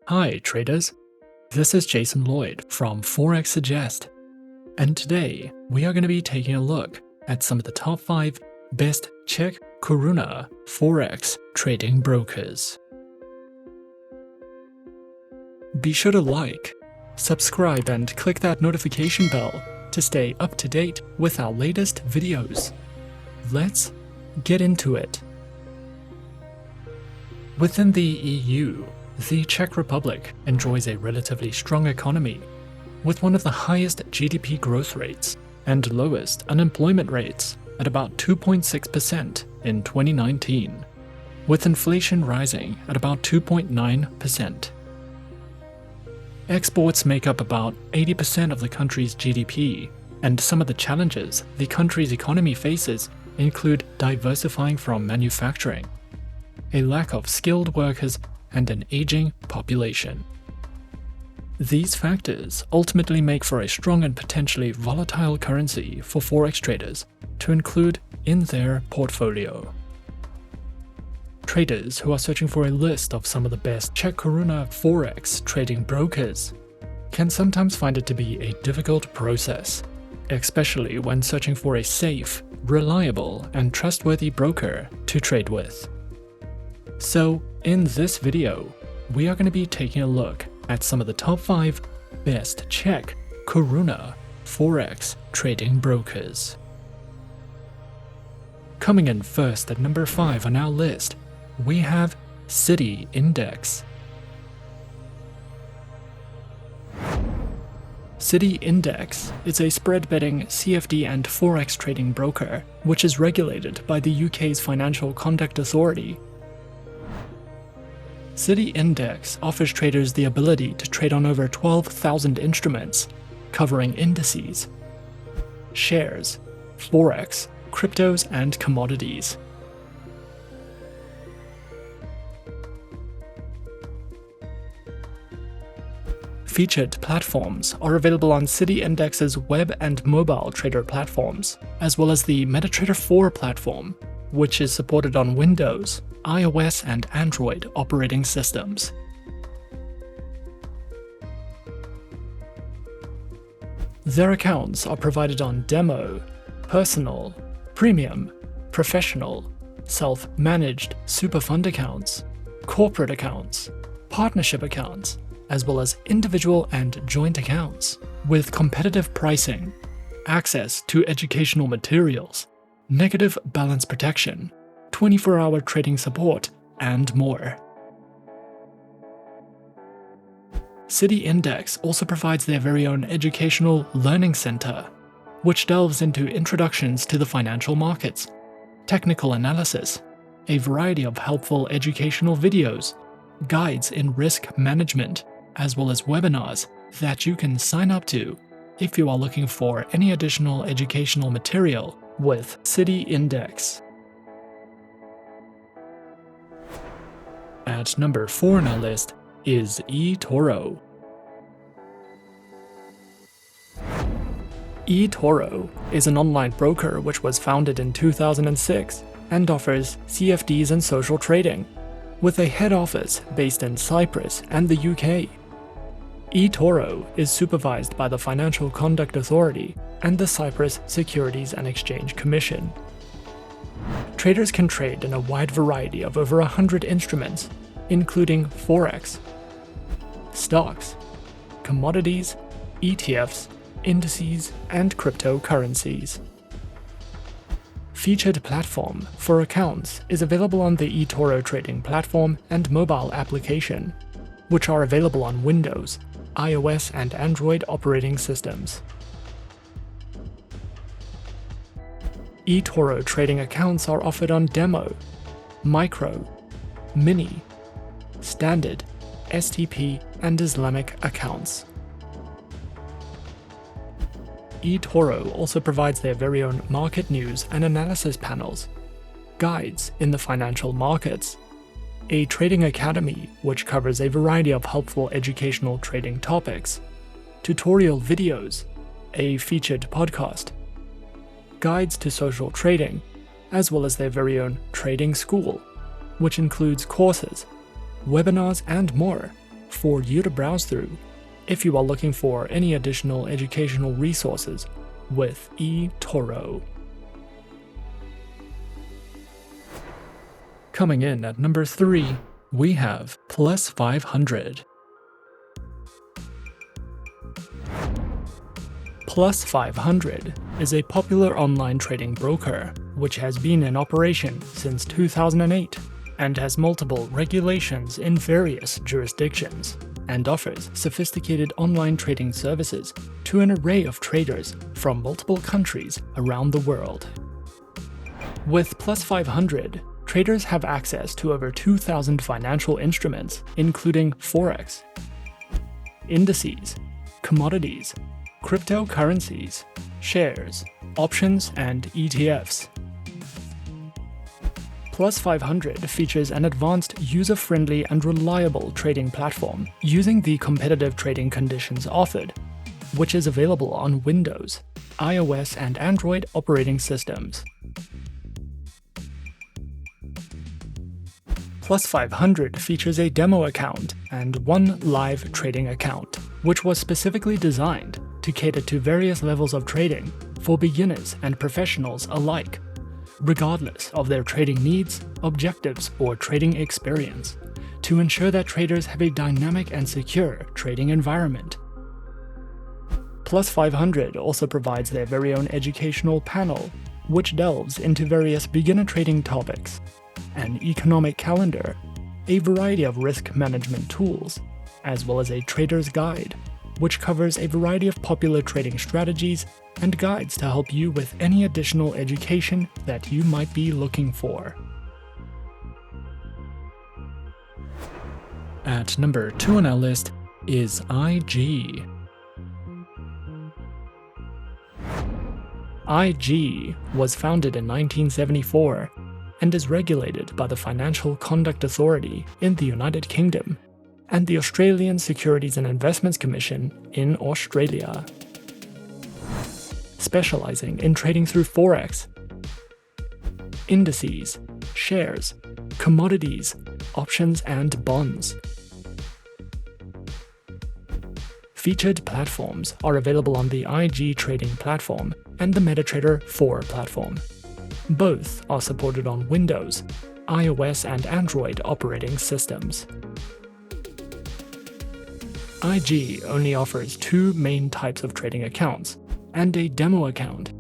Hi traders, this is Jason Lloyd from Forexsuggest, and today we are going to be taking a look at some of the top 5 best Czech koruna Forex trading brokers. Be sure to like, subscribe and click that notification bell to stay up to date with our latest videos. Let's get into it. Within the EU, the Czech Republic enjoys a relatively strong economy, with one of the highest GDP growth rates and lowest unemployment rates at about 2.6% in 2019, with inflation rising at about 2.9%. Exports make up about 80% of the country's GDP, and some of the challenges the country's economy faces include diversifying from manufacturing, a lack of skilled workers, and an aging population. These factors ultimately make for a strong and potentially volatile currency for Forex traders to include in their portfolio. Traders who are searching for a list of some of the best Czech koruna Forex trading brokers can sometimes find it to be a difficult process, especially when searching for a safe, reliable, and trustworthy broker to trade with. So, in this video, we are going to be taking a look at some of the top 5 best Czech koruna Forex trading brokers. Coming in first at number 5 on our list, we have City Index. City Index is a spread betting CFD and Forex trading broker, which is regulated by the UK's Financial Conduct Authority. City Index offers traders the ability to trade on over 12,000 instruments, covering indices, shares, Forex, cryptos, and commodities. Featured platforms are available on City Index's web and mobile trader platforms, as well as the MetaTrader 4 platform, which is supported on Windows, iOS, and Android operating systems. Their accounts are provided on Demo, Personal, Premium, Professional, Self-Managed Super Fund accounts, Corporate accounts, Partnership accounts, as well as individual and joint accounts, with competitive pricing, access to educational materials, negative balance protection, 24-hour trading support, and more. City Index also provides their very own educational learning center, which delves into introductions to the financial markets, technical analysis, a variety of helpful educational videos, guides in risk management, as well as webinars that you can sign up to if you are looking for any additional educational material with City Index. At number 4 on our list is eToro. eToro is an online broker which was founded in 2006 and offers CFDs and social trading, with a head office based in Cyprus and the UK. eToro is supervised by the Financial Conduct Authority and the Cyprus Securities and Exchange Commission. Traders can trade in a wide variety of over 100 instruments, including Forex, stocks, commodities, ETFs, indices, and cryptocurrencies. Featured platform for accounts is available on the eToro trading platform and mobile application, which are available on Windows, iOS, and Android operating systems. eToro trading accounts are offered on Demo, Micro, Mini, Standard, STP, and Islamic accounts. eToro also provides their very own market news and analysis panels, guides in the financial markets, a trading academy which covers a variety of helpful educational trading topics, tutorial videos, a featured podcast, guides to social trading, as well as their very own trading school, which includes courses, webinars, and more, for you to browse through if you are looking for any additional educational resources with eToro. Coming in at number 3, we have Plus 500. Plus 500 is a popular online trading broker which has been in operation since 2008 and has multiple regulations in various jurisdictions and offers sophisticated online trading services to an array of traders from multiple countries around the world. With Plus 500, traders have access to over 2,000 financial instruments, including Forex, Indices, Commodities, cryptocurrencies, shares, options, and ETFs. Plus 500 features an advanced, user-friendly, and reliable trading platform using the competitive trading conditions offered, which is available on Windows, iOS, and Android operating systems. Plus 500 features a demo account and one live trading account, which was specifically designed to cater to various levels of trading for beginners and professionals alike, regardless of their trading needs, objectives, or trading experience, to ensure that traders have a dynamic and secure trading environment. Plus 500 also provides their very own educational panel, which delves into various beginner trading topics, an economic calendar, a variety of risk management tools, as well as a trader's guide, which covers a variety of popular trading strategies and guides to help you with any additional education that you might be looking for. At number 2 on our list is IG. IG was founded in 1974 and is regulated by the Financial Conduct Authority in the United Kingdom and the Australian Securities and Investments Commission in Australia, specializing in trading through Forex, indices, shares, commodities, options, and bonds. Featured platforms are available on the IG Trading platform and the MetaTrader 4 platform. Both are supported on Windows, iOS, and Android operating systems. IG only offers 2 main types of trading accounts and a demo account.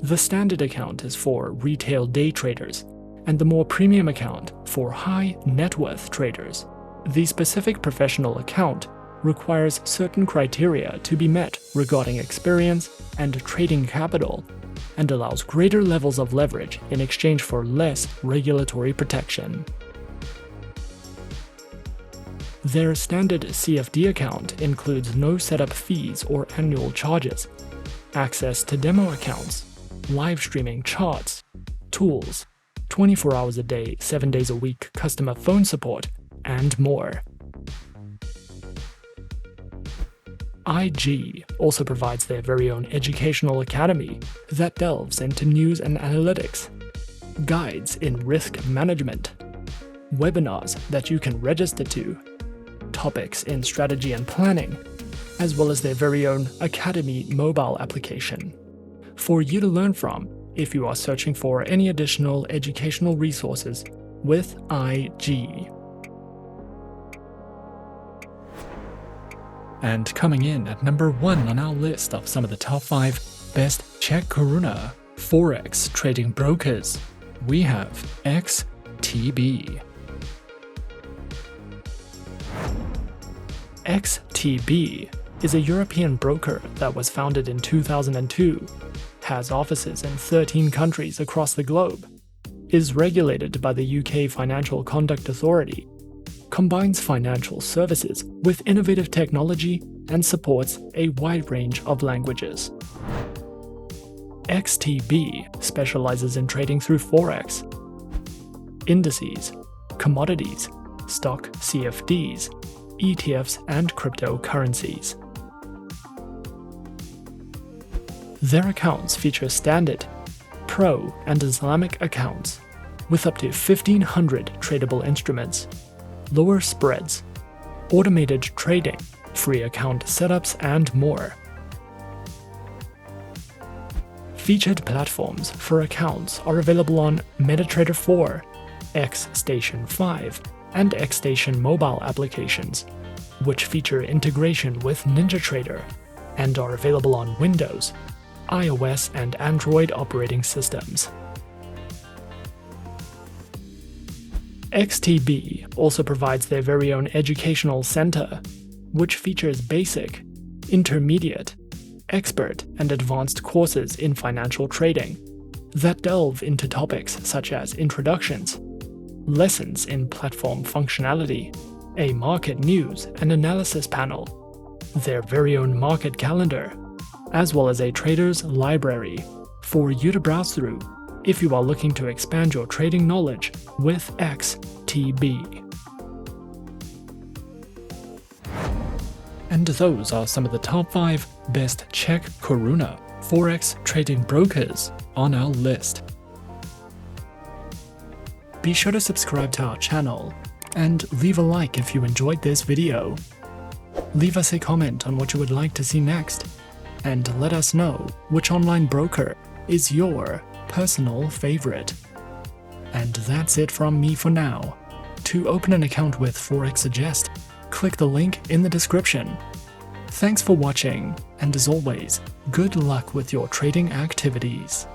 The standard account is for retail day traders, and the more premium account for high net worth traders. The specific professional account requires certain criteria to be met regarding experience and trading capital, and allows greater levels of leverage in exchange for less regulatory protection. Their standard CFD account includes no setup fees or annual charges, access to demo accounts, live streaming charts, tools, 24 hours a day, 7 days a week customer phone support, and more. IG also provides their very own educational academy that delves into news and analytics, guides in risk management, webinars that you can register to, topics in strategy and planning, as well as their very own Academy mobile application for you to learn from if you are searching for any additional educational resources with IG. And coming in at number 1 on our list of some of the top 5 best Czech koruna Forex trading brokers, we have XTB. XTB is a European broker that was founded in 2002, has offices in 13 countries across the globe, is regulated by the UK Financial Conduct Authority, combines financial services with innovative technology, and supports a wide range of languages. XTB specializes in trading through Forex, indices, commodities, stock CFDs, ETFs, and cryptocurrencies. Their accounts feature standard, pro, and Islamic accounts with up to 1,500 tradable instruments, lower spreads, automated trading, free account setups, and more. Featured platforms for accounts are available on MetaTrader 4, XStation 5, and XStation mobile applications, which feature integration with NinjaTrader and are available on Windows, iOS, and Android operating systems. XTB also provides their very own educational center, which features basic, intermediate, expert, and advanced courses in financial trading that delve into topics such as introductions, lessons in platform functionality, a market news and analysis panel, their very own market calendar, as well as a trader's library for you to browse through if you are looking to expand your trading knowledge with XTB. And those are some of the top 5 best Czech koruna Forex trading brokers on our list. Be sure to subscribe to our channel and leave a like if you enjoyed this video. Leave us a comment on what you would like to see next, and let us know which online broker is your personal favorite. And that's it from me for now. To open an account with Forexsuggest, click the link in the description. Thanks for watching, and as always, good luck with your trading activities.